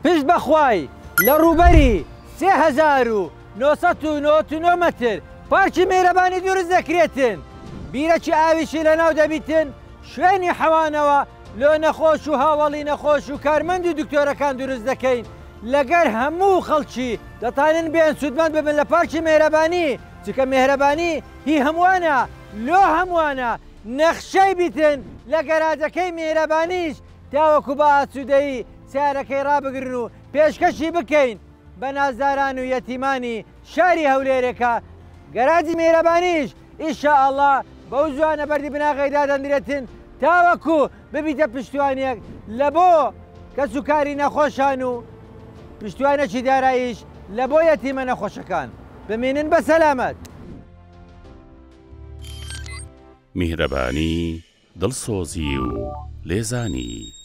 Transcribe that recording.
پشت بەخوای لە ڕووبەری 3999 مەتر پارکی میهرەبانی دروست دەکرێتن. بیرەکی ئاویشی لەناو دەبیتن، شوێنی حەوانەوە لۆ نەخۆش و هاوڵی نەخۆش و کارمەند و دکتۆرەکان دروست دەکەین لەگەر هەموو خەڵکی دەتانن بێن سوودمەند ببن لە پارکی میهرەبانی، چکە میهرەبانی هی هەمووانە لۆ هەمووانە نەخشەی بیتن لە گەراجەکەی میهرەبانیش تاوەکو بە ئاسوودەیی سیارەکەی ڕابگرن و پێشکەشی بکەین بە نازداران و یەتیمانی شاری هەولێرێکە. گەراجی میهرەبانیش ئینشاءڵڵا بەو جوانە بەردی بناغەیدا دەندرێتن تاوەکو ببیتە پشتیوانیەک لە بۆ کەس و کاری نەخۆشان و پشتیوانێکی داراییش لە بۆ یەتیمە نەخۆشەکان. بمێنن بە سەلامەت. میهرەبانی دڵسۆزی و لێزانی.